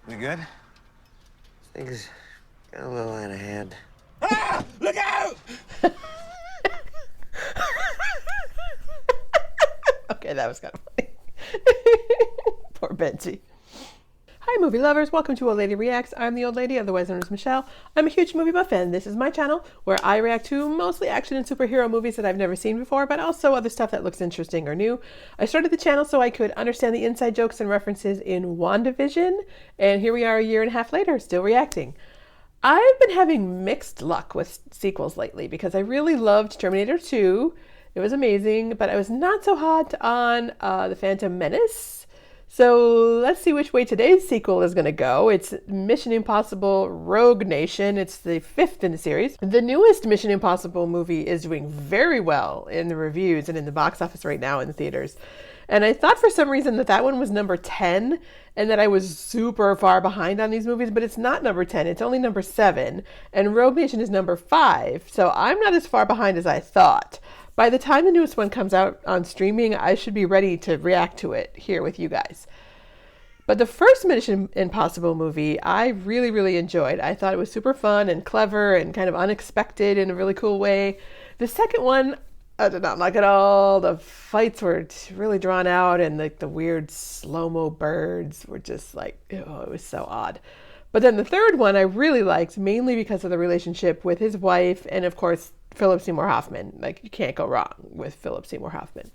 We good? Things got a little out of hand. Ah! Look out! Okay, that was kind of funny. Poor Benji. Hi movie lovers, welcome to Old Lady Reacts. I'm the old lady, otherwise known as Michelle. I'm a huge movie buff and this is my channel where I react to mostly action and superhero movies that I've never seen before, but also other stuff that looks interesting or new. I started the channel so I could understand the inside jokes and references in WandaVision, and here we are a year and a half later, still reacting. I've been having mixed luck with sequels lately because I really loved Terminator 2. It was amazing, but I was not so hot on The Phantom Menace. So let's see which way today's sequel is going to go. It's Mission Impossible Rogue Nation. It's the 5th in the series. The newest Mission Impossible movie is doing very well in the reviews and in the box office right now in the theaters. And I thought for some reason that that one was number 10 and that I was super far behind on these movies, but it's not number 10. It's only number 7. And Rogue Nation is number 5. So I'm not as far behind as I thought. By the time the newest one comes out on streaming, I should be ready to react to it here with you guys. But the first Mission Impossible movie, I really, really enjoyed. I thought it was super fun and clever and kind of unexpected in a really cool way. The second one, I did not like at all. The fights were really drawn out and the weird slow-mo birds were just like, oh, it was so odd. But then the third one I really liked, mainly because of the relationship with his wife and, of course, Philip Seymour Hoffman. Like, you can't go wrong with Philip Seymour Hoffman.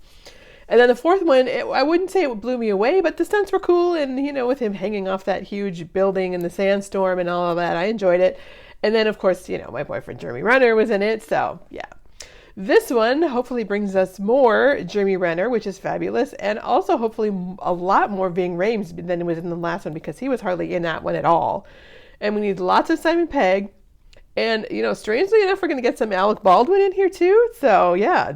And then the fourth one, I wouldn't say it blew me away, but the stunts were cool. And, you know, with him hanging off that huge building in the sandstorm and all of that, I enjoyed it. And then, of course, you know, my boyfriend Jeremy Renner was in it. So, yeah. This one hopefully brings us more Jeremy Renner, which is fabulous. And also, hopefully, a lot more Ving Rhames than was in the last one because he was hardly in that one at all. And we need lots of Simon Pegg. And, you know, strangely enough, we're going to get some Alec Baldwin in here too. So, yeah,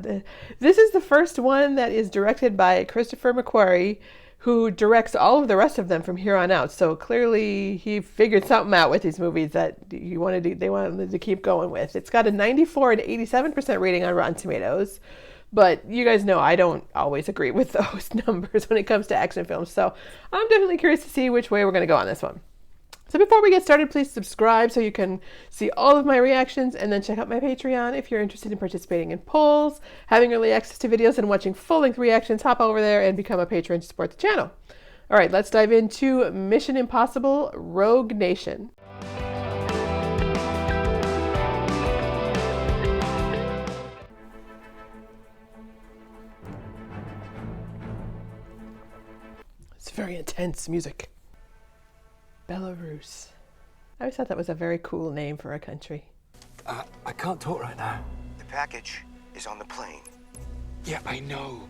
this is the first one that is directed by Christopher McQuarrie, who directs all of the rest of them from here on out. So clearly he figured something out with these movies that they wanted to keep going with. It's got a 94 and 87% rating on Rotten Tomatoes. But you guys know I don't always agree with those numbers when it comes to action films. So I'm definitely curious to see which way we're going to go on this one. So before we get started, please subscribe so you can see all of my reactions, and then check out my Patreon if you're interested in participating in polls, having early access to videos, and watching full-length reactions. Hop over there and become a patron to support the channel. All right, let's dive into Mission Impossible Rogue Nation. It's very intense music. Belarus. I always thought that was a very cool name for a country. I can't talk right now. The package is on the plane. Yeah, I know.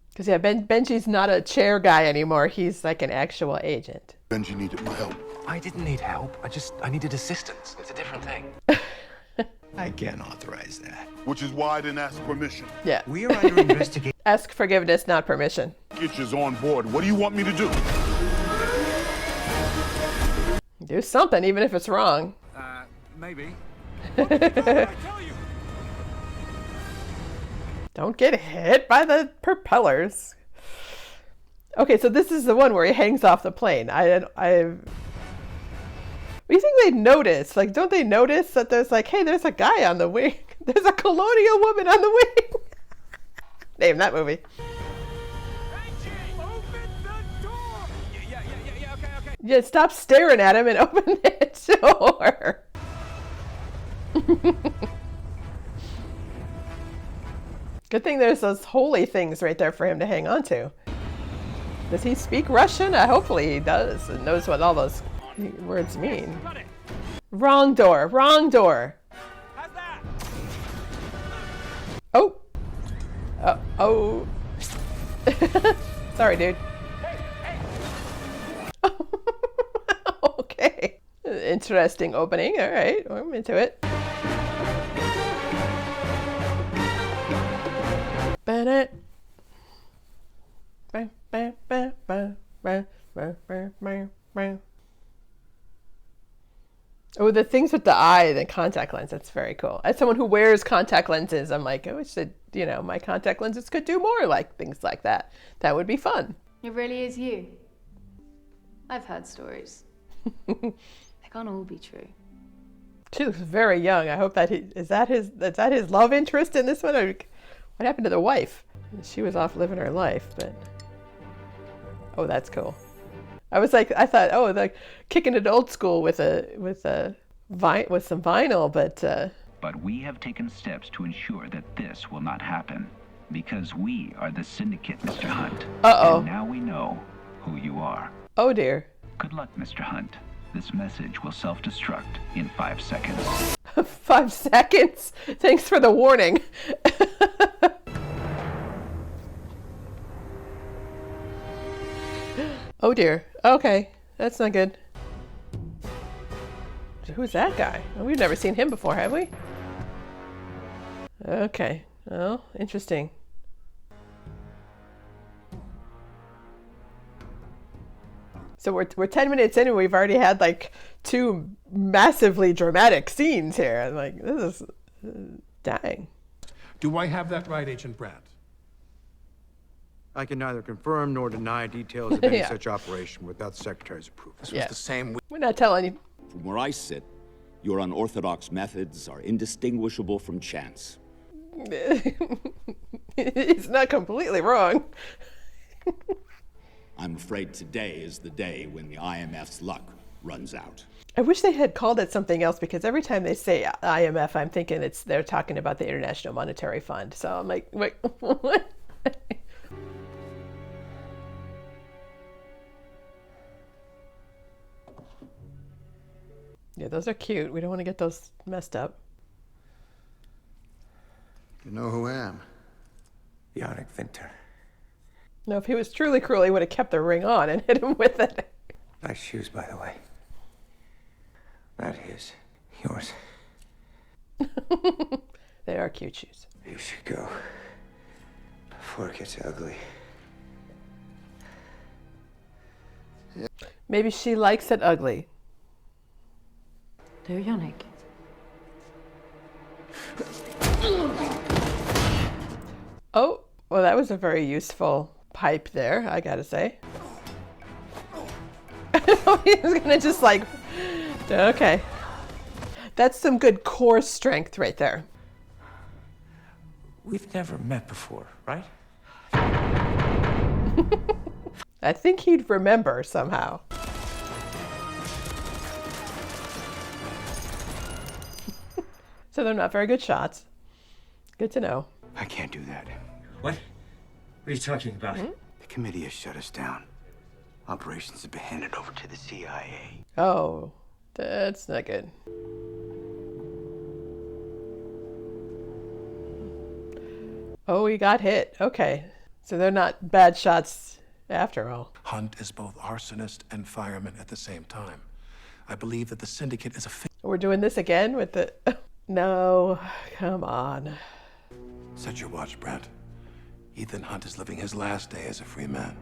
Because, yeah, Benji's not a chair guy anymore. He's like an actual agent. Benji needed my help. I didn't need help. I needed assistance. It's a different thing. I can't authorize that. Which is why I didn't ask permission. Yeah. We are under investigation. Ask forgiveness, not permission. Kitchen's on board. What do you want me to do? Do something, even if it's wrong. Maybe. Don't get hit by the propellers. Okay, so this is the one where he hangs off the plane. What do you think they notice? Like, don't they notice that there's like, hey, there's a guy on the wing. There's a colonial woman on the wing. Name that movie. Yeah, stop staring at him and open the door. Good thing there's those holy things right there for him to hang on to. Does he speak Russian? Hopefully he does and knows what all those words mean. Wrong door, wrong door. Oh. Oh. Sorry, dude. Okay. Interesting opening. All right. I'm into it. Bennett. Oh, the things with the eye, the contact lens, that's very cool. As someone who wears contact lenses, I'm like, I wish that, you know, my contact lenses could do more like things like that. That would be fun. It really is you. I've heard stories. They can't all be true. She looks very young. I hope that is that his love interest in this one? Or what happened to the wife? She was off living her life, but oh, that's cool. I thought, oh, like kicking it old school with some vinyl, But we have taken steps to ensure that this will not happen, because we are the syndicate, Mr. Hunt. Uh-oh. And now we know who you are. Oh dear. Good luck, Mr. Hunt. This message will self-destruct in 5 seconds. 5 seconds? Thanks for the warning. Oh dear. Okay, that's not good. Who's that guy? Oh, we've never seen him before, have we? Okay. Well, interesting. So we're 10 minutes in and we've already had like 2 massively dramatic scenes here. I'm like, this is dang. Do I have that right, Agent Brandt? I can neither confirm nor deny details of any Yeah. such operation without the Secretary's approval. This was the same We're not telling you. From where I sit, your unorthodox methods are indistinguishable from chance. He's not completely wrong. I'm afraid today is the day when the IMF's luck runs out. I wish they had called it something else, because every time they say IMF, I'm thinking they're talking about the International Monetary Fund. So I'm like, wait, what? Yeah, those are cute. We don't want to get those messed up. You know who I am? Yannick Winter. No, if he was truly cruel, he would have kept the ring on and hit him with it. Nice shoes, by the way. That is yours. They are cute shoes. You should go before it gets ugly. Maybe she likes it ugly. Do Yannick? Oh, well, that was a very useful pipe there, I gotta say. He was gonna just like, okay. That's some good core strength right there. We've never met before, right? I think he'd remember somehow. So they're not very good shots. Good to know. I can't do that. What? What are you talking about? The committee has shut us down. Operations have been handed over to the CIA. Oh, that's not good. Oh, he got hit. Okay. So they're not bad shots after all. Hunt is both arsonist and fireman at the same time. I believe that the syndicate is a We're doing this again with the... No, come on. Set your watch, Brent. Ethan Hunt is living his last day as a free man.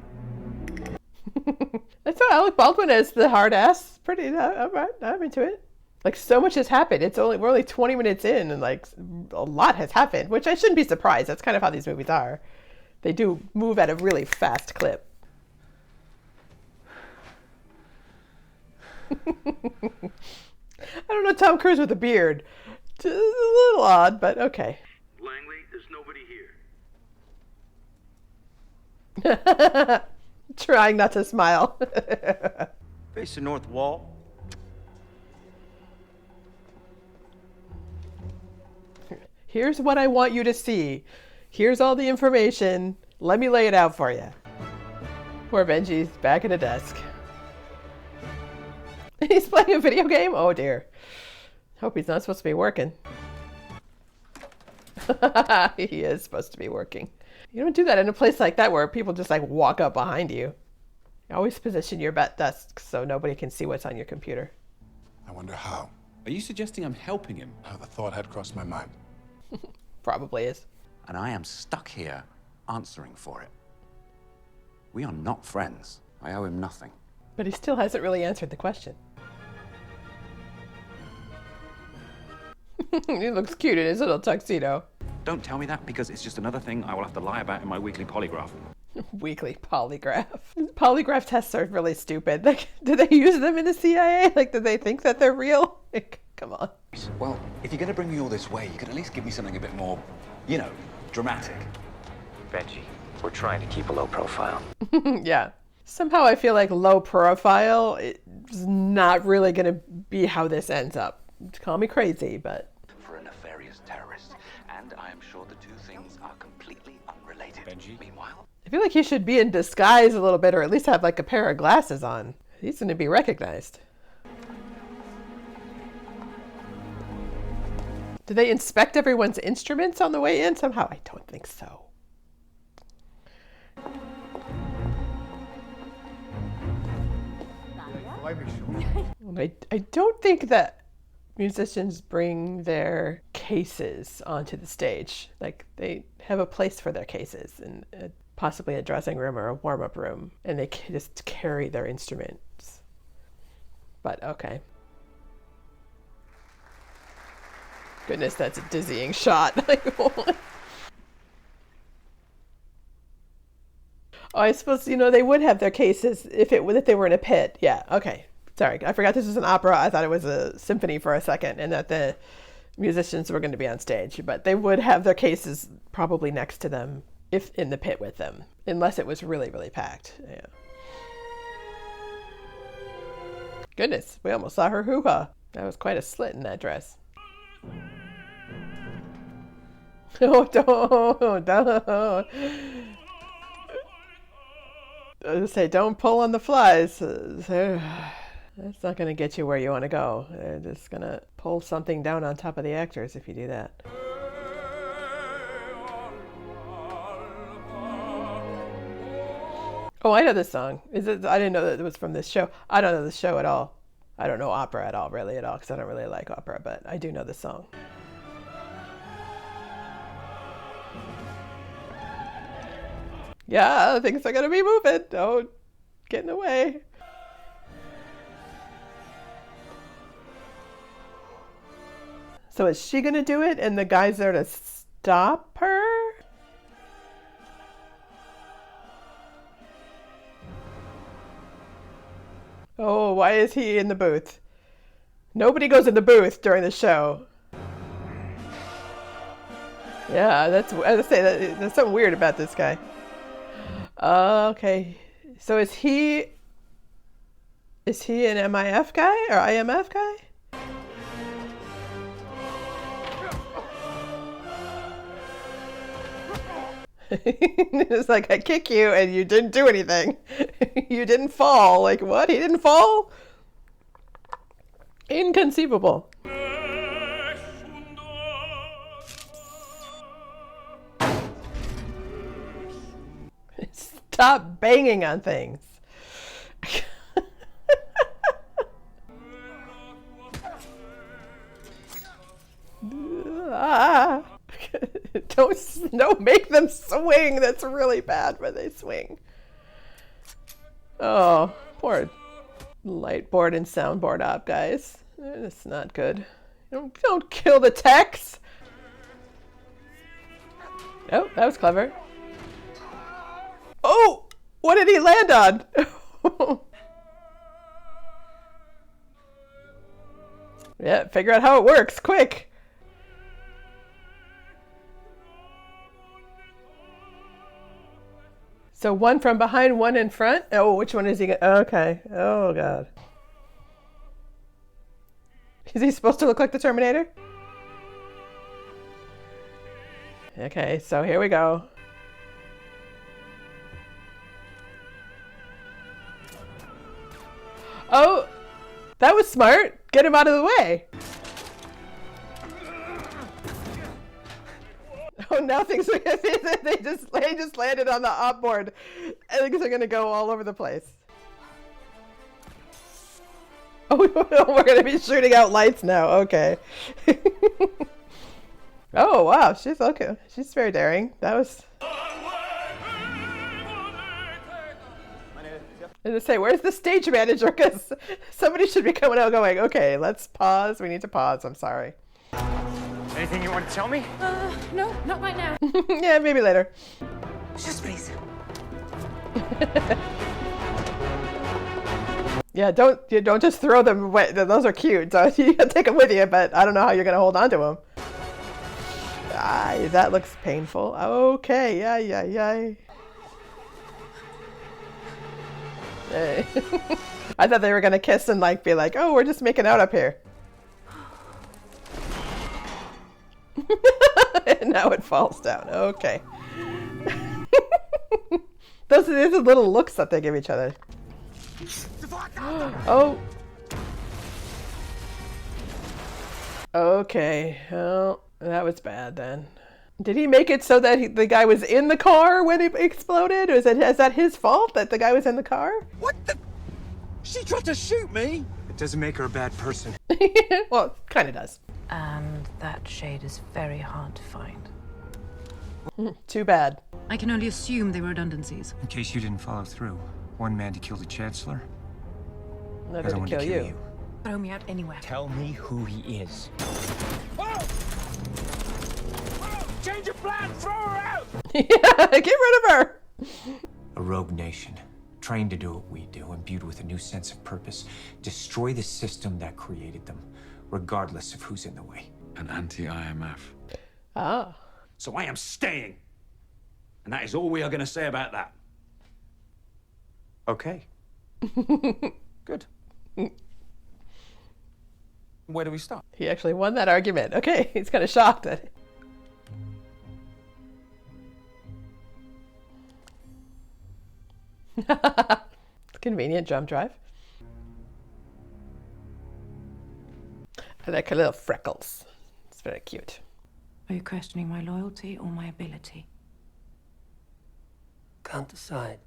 That's how Alec Baldwin is, the hard ass. Pretty, I'm into it. Like, so much has happened. We're only 20 minutes in, and like a lot has happened, which I shouldn't be surprised. That's kind of how these movies are. They do move at a really fast clip. I don't know, Tom Cruise with a beard. Just a little odd, but okay. Langley, there's nobody here. Trying not to smile. Face the north wall. Here's what I want you to see. Here's all the information. Let me lay it out for you. Poor Benji's back at a desk. He's playing a video game? Oh dear. Hope he's not supposed to be working. He is supposed to be working. You don't do that in a place like that where people just like walk up behind you. You always position your desk so nobody can see what's on your computer. I wonder how. Are you suggesting I'm helping him? The thought had crossed my mind. Probably is. And I am stuck here answering for it. We are not friends. I owe him nothing. But he still hasn't really answered the question. He looks cute in his little tuxedo. Don't tell me that, because it's just another thing I will have to lie about in my weekly polygraph. Weekly polygraph. Polygraph tests are really stupid. Like, do they use them in the CIA? Like, do they think that they're real? Like, come on. Well, if you're going to bring me all this way, you could at least give me something a bit more, you know, dramatic. Benji, we're trying to keep a low profile. Yeah. Somehow I feel like low profile is not really going to be how this ends up. Call me crazy, but... For a nefarious terrorist, and I am sure the two things are completely unrelated. Benji? Meanwhile... I feel like he should be in disguise a little bit, or at least have like a pair of glasses on. He's going to be recognized. Do they inspect everyone's instruments on the way in somehow? I don't think so. I don't think that musicians bring their cases onto the stage. Like, they have a place for their cases in possibly a dressing room or a warm-up room, and they just carry their instruments. But okay. Goodness, that's a dizzying shot. Oh, I suppose, you know, they would have their cases if they were in a pit. Yeah, okay. Sorry, I forgot this was an opera. I thought it was a symphony for a second, and that the musicians were going to be on stage. But they would have their cases probably next to them, if in the pit with them, unless it was really, really packed. Yeah. Goodness, we almost saw her hoo-ha. That was quite a slit in that dress. Oh, don't. I say, don't pull on the flies. That's not going to get you where you want to go. They're just going to pull something down on top of the actors if you do that. Oh, I know this song. I didn't know that it was from this show. I don't know this show at all. I don't know opera at all, really, because I don't really like opera, but I do know this song. Yeah, things are going to be moving. Don't get in the way. So is she going to do it and the guy's there to stop her? Oh, why is he in the booth? Nobody goes in the booth during the show. Yeah, as I say, there's something weird about this guy. Okay, so is he an MIF guy or IMF guy? It's like, I kick you and you didn't do anything. You didn't fall. Like, what? He didn't fall? Inconceivable. Stop banging on things. Don't make them swing. That's really bad when they swing. Oh, poor light board and soundboard op guys. That's not good. Don't kill the techs. Oh, that was clever. Oh, what did he land on? Yeah, figure out how it works, quick. So one from behind, one in front? Oh, which one is he? Okay. Oh, God. Is he supposed to look like the Terminator? Okay, so here we go. Oh, that was smart. Get him out of the way. Oh, now things are they just landed on the op board. And things are gonna go all over the place. Oh, we're gonna be shooting out lights now. Okay. Oh wow, she's okay. She's very daring. That was. And to say, where's the stage manager? Because somebody should be coming out going, okay, let's pause. We need to pause. I'm sorry. Anything you want to tell me? No, not right now. Yeah, maybe later. Just please. Yeah, don't just throw them away. Those are cute. So you can take them with you, but I don't know how you're gonna hold on to them. Ah, that looks painful. Okay, yeah. Hey. I thought they were gonna kiss and like be like, oh, we're just making out up here. And now it falls down. Okay. Those are the little looks that they give each other. Oh. Okay. Well, that was bad then. Did he make it so that the guy was in the car when it exploded? Is that his fault that the guy was in the car? What the? She tried to shoot me! It doesn't make her a bad person. Well, kind of does. And that shade is very hard to find. Too bad. I can only assume they were redundancies. In case you didn't follow through, one man to kill the Chancellor. Another to kill you. Throw me out anywhere. Tell me who he is. Whoa! Whoa! Change of plan! Throw her out! Yeah, get rid of her! A rogue nation, trained to do what we do, imbued with a new sense of purpose, destroy the system that created them, regardless of who's in the way. An anti-IMF. Ah. So I am staying. And that is all we are going to say about that. Okay. Good. Where do we start? He actually won that argument. Okay, he's kind of shocked at it. Convenient jump drive. I like her little freckles. It's very cute. Are you questioning my loyalty or my ability? Can't decide.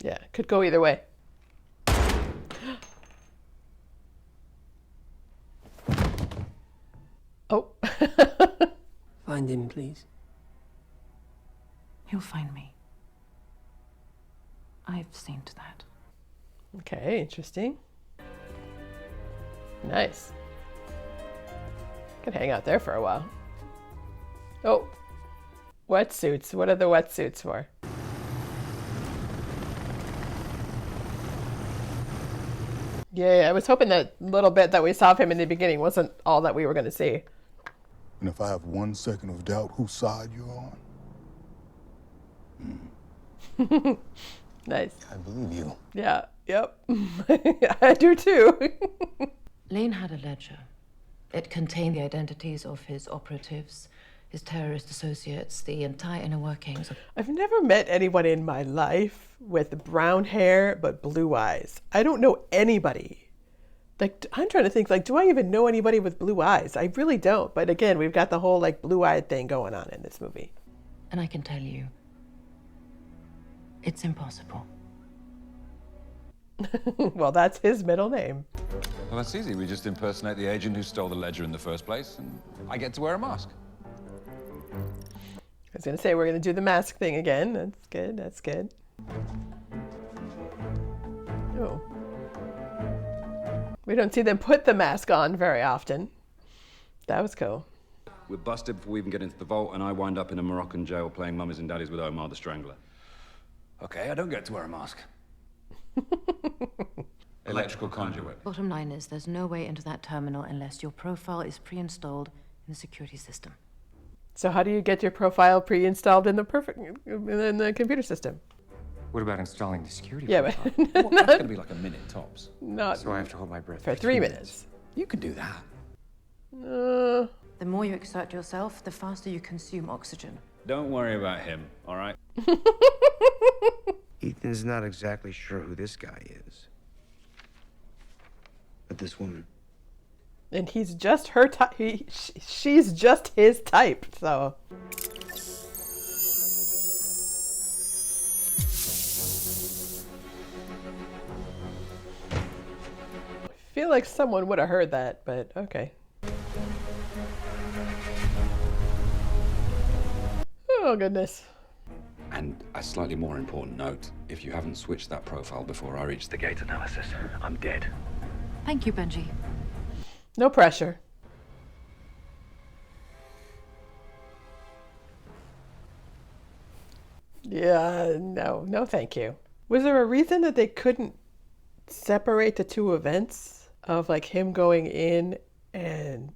Yeah, could go either way. Oh. Find him, please. He'll find me. I've seen to that. Okay, interesting. Nice. Could hang out there for a while. Oh. Wetsuits. What are the wetsuits for? Yeah, I was hoping that little bit that we saw of him in the beginning wasn't all that we were going to see. And if I have 1 second of doubt whose side you're on. Nice. I believe you. Yeah, yep. I do too. Lane had a ledger. It contained the identities of his operatives, his terrorist associates, the entire inner workings of... I've never met anyone in my life with brown hair but blue eyes. I don't know anybody. Like, I'm trying to think, like, do I even know anybody with blue eyes? I really don't. But again, we've got the whole, like, blue-eyed thing going on in this movie. And I can tell you, it's impossible. Well, that's his middle name. Well, that's easy. We just impersonate the agent who stole the ledger in the first place, and I get to wear a mask. I was going to say, we're going to do the mask thing again. That's good, that's good. Oh. We don't see them put the mask on very often. That was cool. We're busted before we even get into the vault, and I wind up in a Moroccan jail playing mummies and daddies with Omar the Strangler. Okay, I don't get to wear a mask. Electrical conduit. Bottom line is, there's no way into that terminal unless your profile is pre-installed in the security system. So how do you get your profile pre-installed in the computer system? What about installing the security? Yeah, but Well, that's going to be like a minute tops. Not so I have to hold my breath for 3 minutes. You could do that. The more you exert yourself, the faster you consume oxygen. Don't worry about him, all right? Ethan's not exactly sure who this guy is. But this woman. And he's just her type. She's just his type, so. I feel like someone would have heard that, but okay. Oh, goodness. And a slightly more important note, if you haven't switched that profile before I reach the gate analysis, I'm dead. Thank you, Benji. No pressure. Yeah, no thank you. Was there a reason that they couldn't separate the two events of like him going in and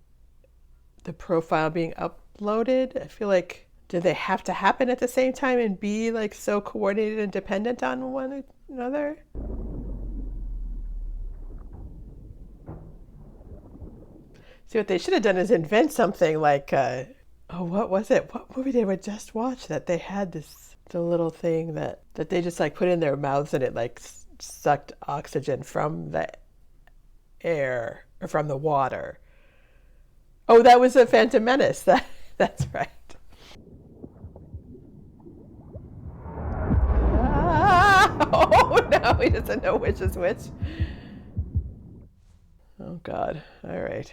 the profile being uploaded? I feel like, did they have to happen at the same time and be like so coordinated and dependent on one another? See, what they should have done is invent something like, oh, what was it? What movie did we just watch that they had this, the little thing that they just like put in their mouths and it like sucked oxygen from the air or from the water. Oh, that was a Phantom Menace. That's right. Ah! Oh no, he doesn't know which is which. Oh God. All right.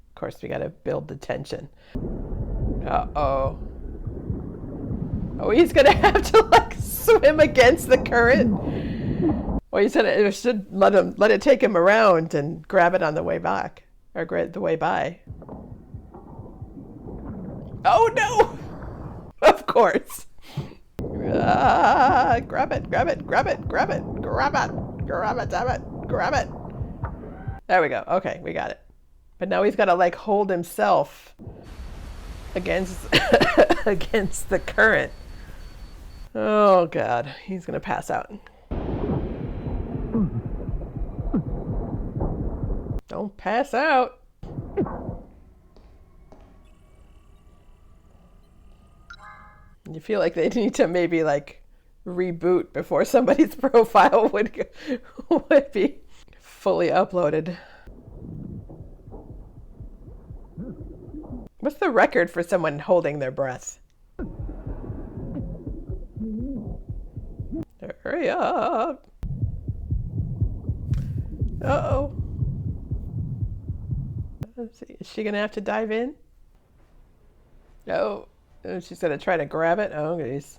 Of course, we got to build the tension. Uh-oh. Oh, he's gonna have to like swim against the current. Well, he said it should let it take him around and grab it on the way back or the way by. Oh no! Of course. Grab it, grab it, grab it, grab it, grab it, grab it, damn it, grab it. There we go. Okay, we got it. But now he's got to like hold himself against against the current. Oh God, he's gonna pass out. Don't pass out. You feel like they need to maybe like reboot before somebody's profile would be fully uploaded. What's the record for someone holding their breath? Hurry up. Uh-oh. Let's see. Is she going to have to dive in? No. Oh, she's going to try to grab it? Oh, geez.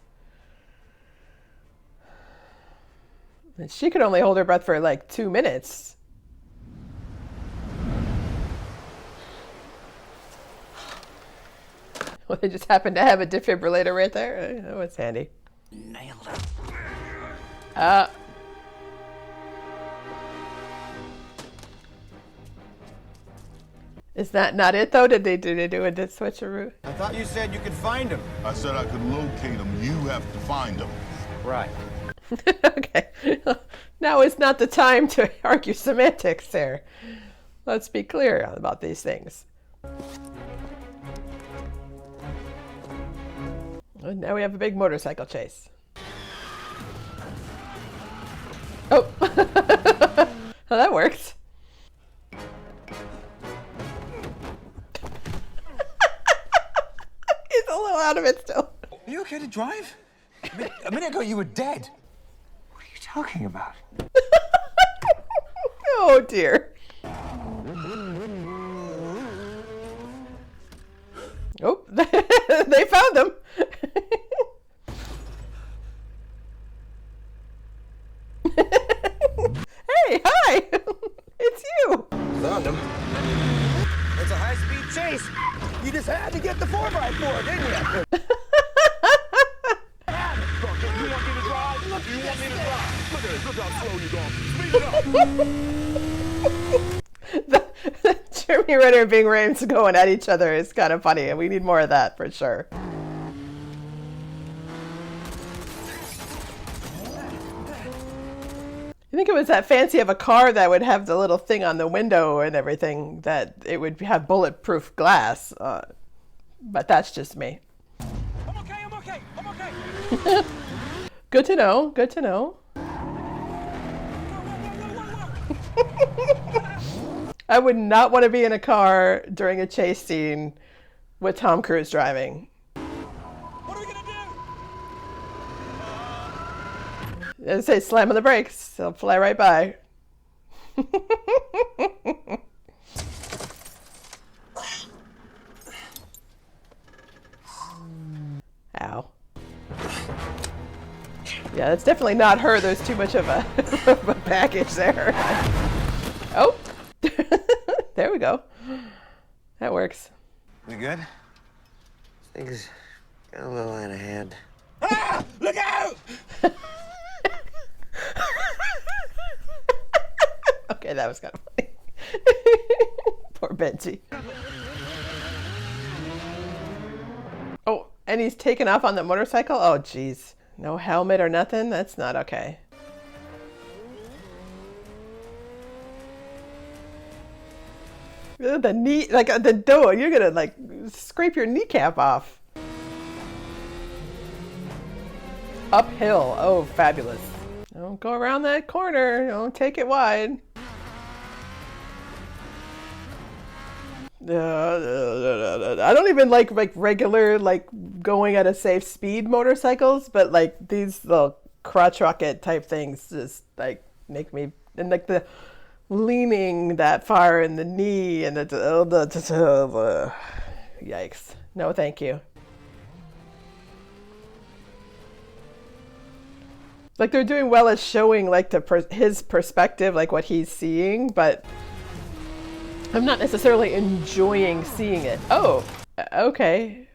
And she could only hold her breath for like 2 minutes. Well, they just happen to have a defibrillator right there. Oh, it's handy. Nailed it. Is that not it though? Did they do a switcheroo? I thought you said you could find him. I said I could locate him. You have to find him. Right. Okay. Now is not the time to argue semantics there. Let's be clear about these things. And now we have a big motorcycle chase. Oh. Well, that works. He's a little out of it still. Are you okay to drive? A minute ago you were dead. What are you talking about? Oh dear. Oh, they found him. Hey, hi. It's you. Found him. It's a high-speed chase. You just had to get the 4x4, didn't you? You want me to drive? You want me to drive? Look at it. Look how slow you're going. Speed it up. Jeremy Renner and Bing Rames going at each other is kind of funny, and we need more of that for sure. You think it was that fancy of a car that would have the little thing on the window and everything, that it would have bulletproof glass, but that's just me. I'm okay. Good to know, good to know. I would not want to be in a car during a chase scene with Tom Cruise driving. What are we gonna do? I'd say slam on the brakes. They'll fly right by. Ow. Yeah, that's definitely not her. There's too much of a, of a package there. Oh. There we go. That works. We good? Things got a little out of hand. Ah! Look out! Okay, that was kind of funny. Poor Benji. Oh, and he's taken off on the motorcycle? Oh, jeez. No helmet or nothing? That's not okay. The knee, like the door, you're gonna like scrape your kneecap off. Uphill, oh, fabulous. Don't go around that corner, don't take it wide. I don't even like regular like going at a safe speed motorcycles, but like these little crotch rocket type things just like make me, and like the leaning that far in the knee and the yikes. No, thank you. Like they're doing well as showing like his perspective, like what he's seeing, but I'm not necessarily enjoying seeing it. Oh, okay.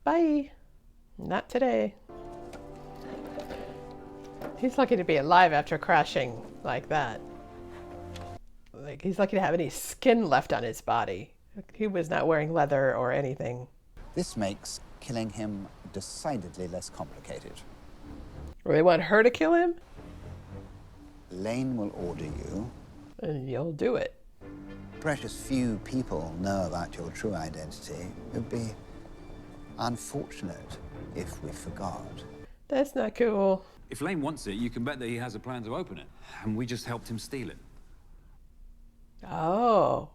Bye. Not today. He's lucky to be alive after crashing like that. Like, he's lucky to have any skin left on his body. He was not wearing leather or anything. This makes killing him decidedly less complicated. Or they want her to kill him? Lane will order you. And you'll do it. Precious few people know about your true identity. It would be unfortunate if we forgot. That's not cool. If Lane wants it, you can bet that he has a plan to open it. And we just helped him steal it. Oh.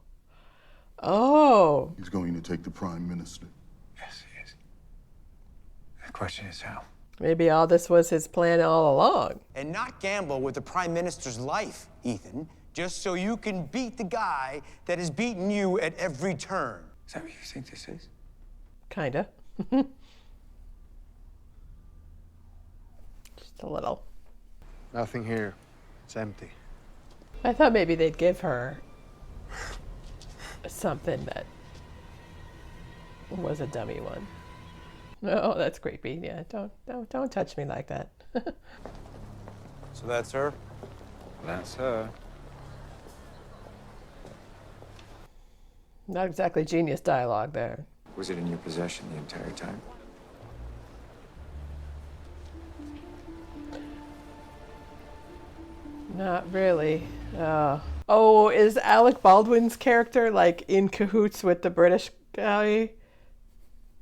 Oh. He's going to take the Prime Minister. Yes, he is. The question is how. Maybe all this was his plan all along. And not gamble with the Prime Minister's life, Ethan, just so you can beat the guy that has beaten you at every turn. Is that what you think this is? Kinda. Just a little. Nothing here. It's empty. I thought maybe they'd give her something that was a dummy one. No, that's creepy. Yeah, don't touch me like that. So that's her? That's her. Not exactly genius dialogue there. Was it in your possession the entire time? Not really. Oh, is Alec Baldwin's character like in cahoots with the British guy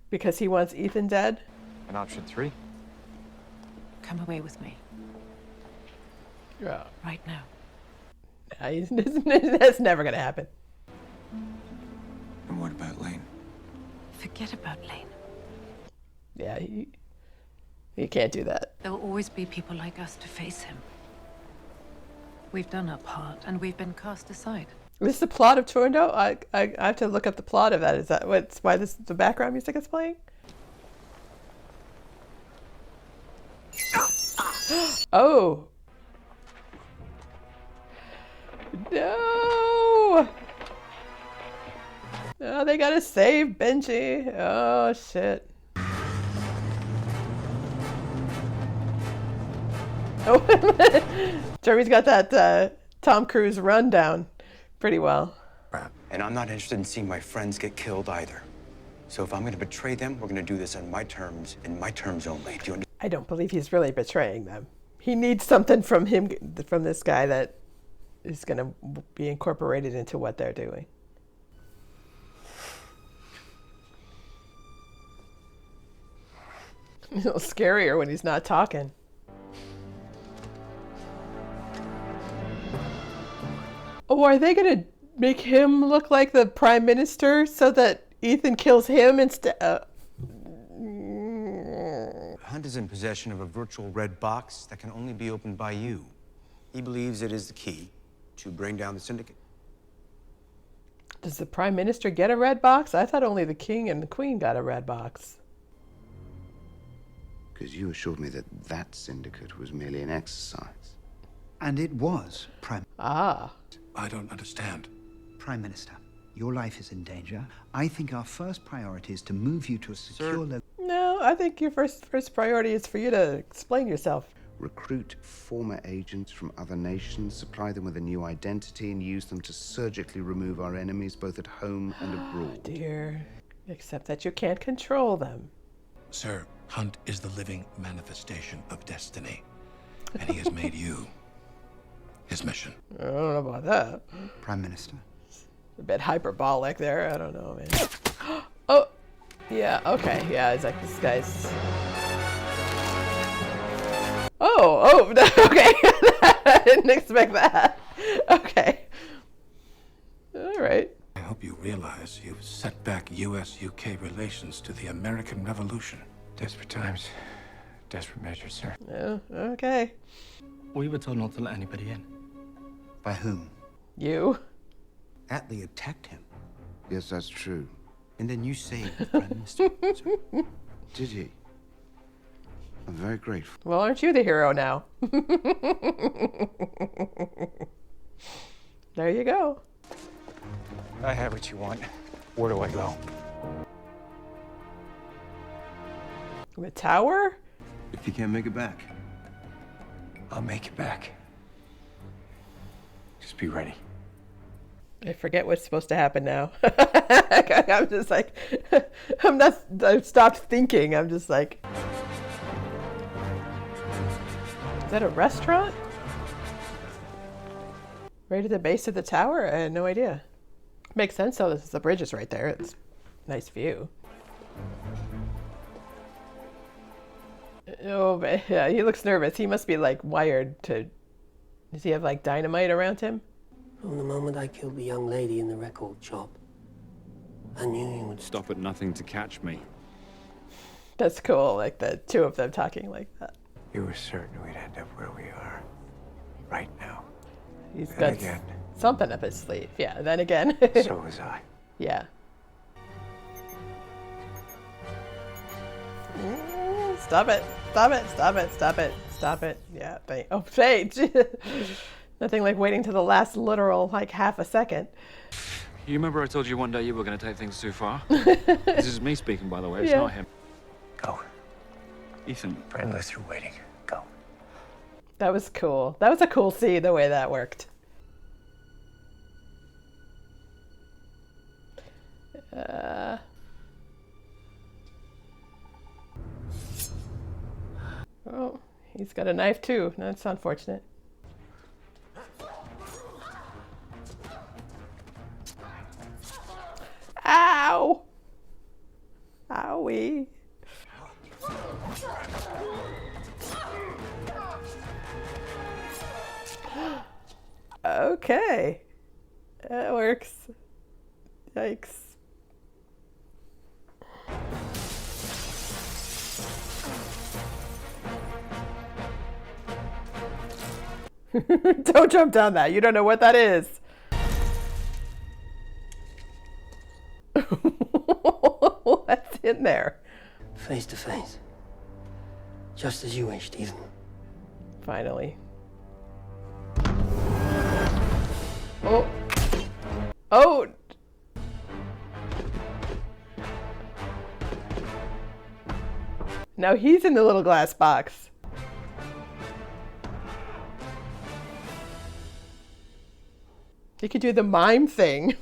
because he wants Ethan dead? And option 3? Come away with me. Yeah. Right now. That's never gonna happen. And what about Lane? Forget about Lane. Yeah, he can't do that. There will always be people like us to face him. We've done our part, and we've been cast aside. Is this the plot of Toronto? I have to look up the plot of that. Is that why the background music is playing? Oh. No. Oh, they gotta save Benji. Oh, shit. Oh, Jeremy's got that Tom Cruise rundown pretty well. And I'm not interested in seeing my friends get killed either. So if I'm going to betray them, we're going to do this on my terms and my terms only. Do you understand? I don't believe he's really betraying them. He needs something from him, from this guy that is going to be incorporated into what they're doing. It's a little scarier when he's not talking. Oh, are they going to make him look like the Prime Minister so that Ethan kills him instead? Hunt is in possession of a virtual red box that can only be opened by you. He believes it is the key to bring down the syndicate. Does the Prime Minister get a red box? I thought only the King and the Queen got a red box. Because you assured me that that syndicate was merely an exercise. And it was, Prime... Ah. I don't understand. Prime Minister, your life is in danger. I think our first priority is to move you to a secure... No, I think your first priority is for you to explain yourself. recruit former agents from other nations, supply them with a new identity, and use them to surgically remove our enemies both at home and abroad. Dear. Except that you can't control them. Sir, Hunt is the living manifestation of destiny, and he has made you his mission. I don't know about that. Prime Minister. A bit hyperbolic there. I don't know, man. Oh, yeah, okay. Yeah, it's like this guy's... Oh, okay. I didn't expect that. Okay. All right. I hope you realize you've set back U.S.-UK relations to the American Revolution. Desperate times, desperate measures, sir. Yeah, okay. We were told not to let anybody in. By whom? You. Atlee attacked him. Yes, that's true. And then you saved the Prime Minister. Did he? I'm very grateful. Well, aren't you the hero now? There you go. I have what you want. Where do I go? The tower? If you can't make it back. I'll make it back. Just be ready. I forget what's supposed to happen now. I'm just like, I've stopped thinking. I'm just like, is that a restaurant? Right at the base of the tower? I had no idea. Makes sense though, the bridge is right there. It's a nice view. Oh, but yeah, he looks nervous. He must be like wired to, does he have like dynamite around him? From the moment I killed the young lady in the record shop, I knew you would stop at nothing to catch me. That's cool, like the two of them talking like that. You were certain we'd end up where we are right now. He's Then got again. something up his sleeve. Yeah, then again. So was I. Yeah. Stop it. Stop it. Stop it. Stop it. Stop it. Yeah. Oh, Paige. Nothing like waiting to the last literal, like, half a second. You remember I told you one day you were going to take things too far? This is me speaking, by the way. It's Yeah. not him. Go. Ethan. Friendless through waiting. Go. That was cool. That was a cool scene, the way that worked. Oh, he's got a knife too. That's unfortunate. Ow! Owie. Okay. That works. Yikes. Don't jump down that. You don't know what that is. What's in there? face to face. Just as you wished, Ethan. Finally. Oh. Oh! Now he's in the little glass box. He could do the mime thing.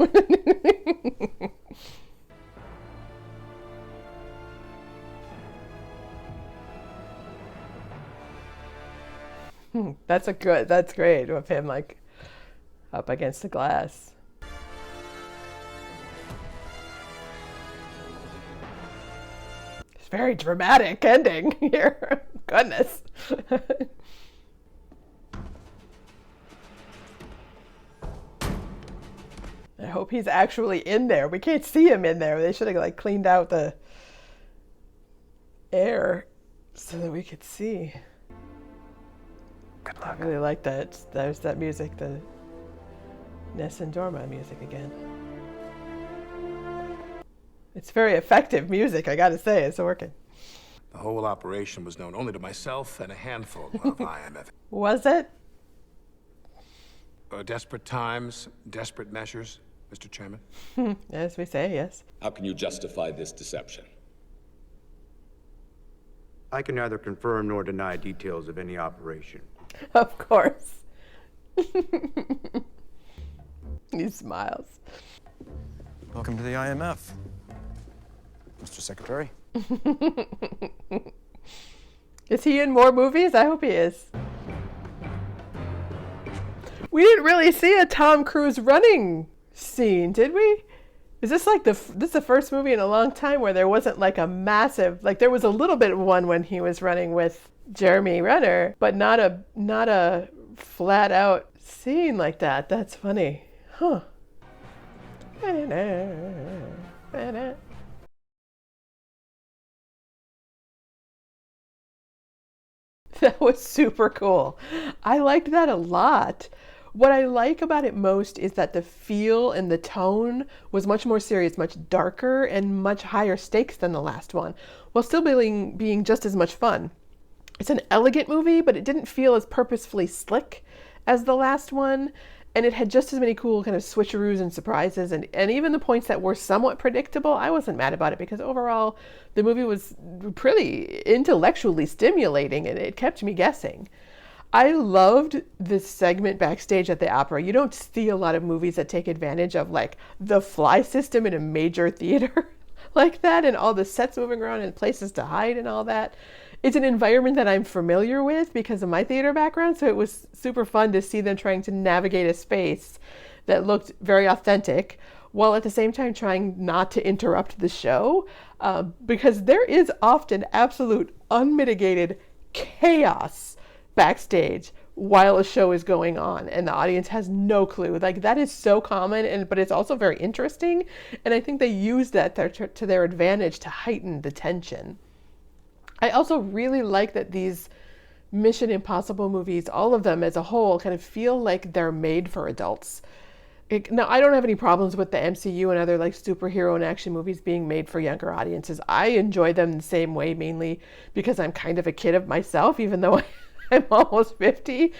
That's great with him like up against the glass. It's very dramatic ending here. Goodness. I hope he's actually in there. We can't see him in there. They should have like cleaned out the air so that we could see. Good luck. I really like that. There's that music, the Ness and Dorma music again. It's very effective music, I gotta say. It's working. The whole operation was known only to myself and a handful of IMF. Was it? Desperate times, desperate measures, Mr. Chairman. As we say, yes. How can you justify this deception? I can neither confirm nor deny details of any operation. Of course. He smiles. Welcome to the IMF, Mr. Secretary. Is he in more movies? I hope he is. We didn't really see a Tom Cruise running scene, did we? Is this like this is the first movie in a long time where there wasn't like a massive, like there was a little bit of one when he was running with Jeremy Renner, but not a flat out scene like that. That's funny. Huh. That was super cool. I liked that a lot. What I like about it most is that the feel and the tone was much more serious, much darker, and much higher stakes than the last one, while still being just as much fun. It's an elegant movie, but it didn't feel as purposefully slick as the last one, and it had just as many cool kind of switcheroos and surprises, and even the points that were somewhat predictable, I wasn't mad about it, because overall the movie was pretty intellectually stimulating, and it kept me guessing. I loved this segment backstage at the opera. You don't see a lot of movies that take advantage of like the fly system in a major theater like that, and all the sets moving around and places to hide and all that. It's an environment that I'm familiar with because of my theater background, so it was super fun to see them trying to navigate a space that looked very authentic, while at the same time trying not to interrupt the show, because there is often absolute unmitigated chaos backstage while a show is going on and the audience has no clue. Like, that is so common, but it's also very interesting, and I think they use that to their advantage to heighten the tension. I also really like that these Mission Impossible movies, all of them as a whole, kind of feel like they're made for adults. Now, I don't have any problems with the MCU and other like superhero and action movies being made for younger audiences. I enjoy them the same way, mainly because I'm kind of a kid of myself, even though I'm almost 50.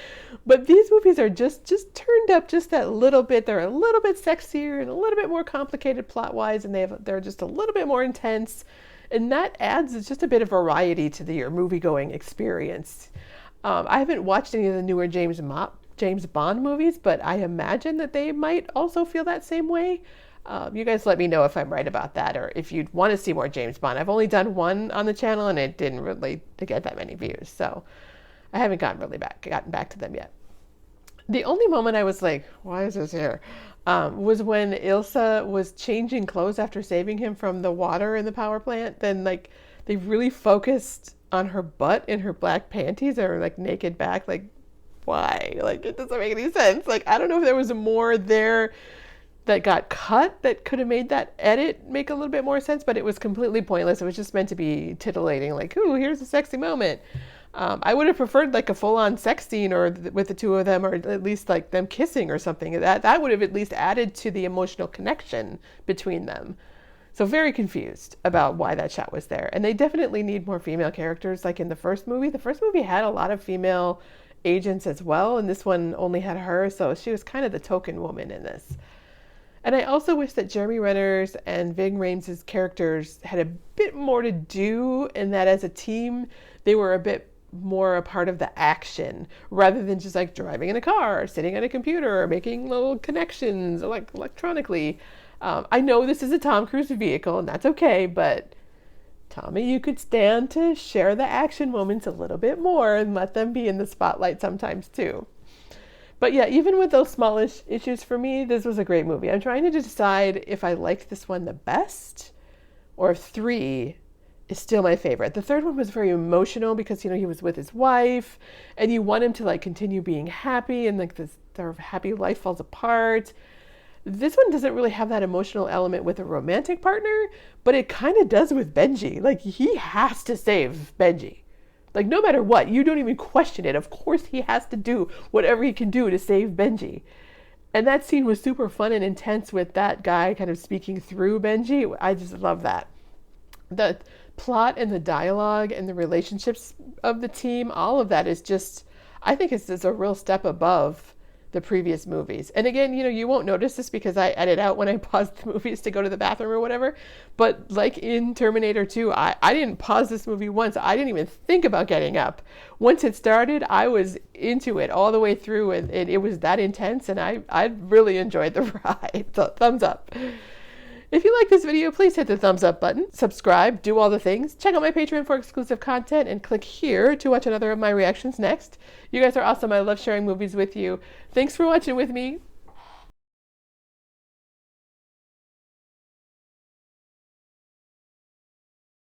But these movies are just turned up just that little bit. They're a little bit sexier and a little bit more complicated plot-wise, and they're just a little bit more intense. And that adds just a bit of variety to your movie-going experience. I haven't watched any of the newer James Bond movies, but I imagine that they might also feel that same way. You guys let me know if I'm right about that, or if you'd want to see more James Bond. I've only done one on the channel, and it didn't really get that many views, so I haven't gotten back to them yet. The only moment I was like, why is this here? Was when Ilsa was changing clothes after saving him from the water in the power plant. Then like they really focused on her butt in her black panties or like naked back. Like, why? Like, it doesn't make any sense. Like, I don't know if there was more there that got cut that could have made that edit make a little bit more sense, but it was completely pointless. It was just meant to be titillating, like, ooh, here's a sexy moment. I would have preferred like a full-on sex scene or with the two of them, or at least like them kissing or something. That would have at least added to the emotional connection between them. So very confused about why that shot was there. And they definitely need more female characters like in the first movie. The first movie had a lot of female agents as well, and this one only had her, so she was kind of the token woman in this. And I also wish that Jeremy Renner's and Ving Rhames' characters had a bit more to do, and that as a team, they were a bit more a part of the action rather than just like driving in a car or sitting at a computer or making little connections like electronically. I know this is a Tom Cruise vehicle, and that's okay, but Tommy, you could stand to share the action moments a little bit more and let them be in the spotlight sometimes too. But yeah, even with those smallish issues for me, this was a great movie. I'm trying to decide if I liked this one the best or if 3 is still my favorite. The third one was very emotional because, he was with his wife and you want him to like continue being happy, and like their happy life falls apart. This one doesn't really have that emotional element with a romantic partner, but it kind of does with Benji. Like, he has to save Benji. Like, no matter what, you don't even question it. Of course he has to do whatever he can do to save Benji. And that scene was super fun and intense with that guy kind of speaking through Benji. I just love that. The plot and the dialogue and the relationships of the team, all of that is just, I think it's a real step above the previous movies. And again, you know, you won't notice this because I edit out when I pause the movies to go to the bathroom or whatever. But like in Terminator 2, I didn't pause this movie once. I didn't even think about getting up. Once it started, I was into it all the way through, and it was that intense, and I really enjoyed the ride. So thumbs up. If you like this video, please hit the thumbs up button, subscribe, do all the things. Check out my Patreon for exclusive content, and click here to watch another of my reactions next. You guys are awesome. I love sharing movies with you. Thanks for watching with me.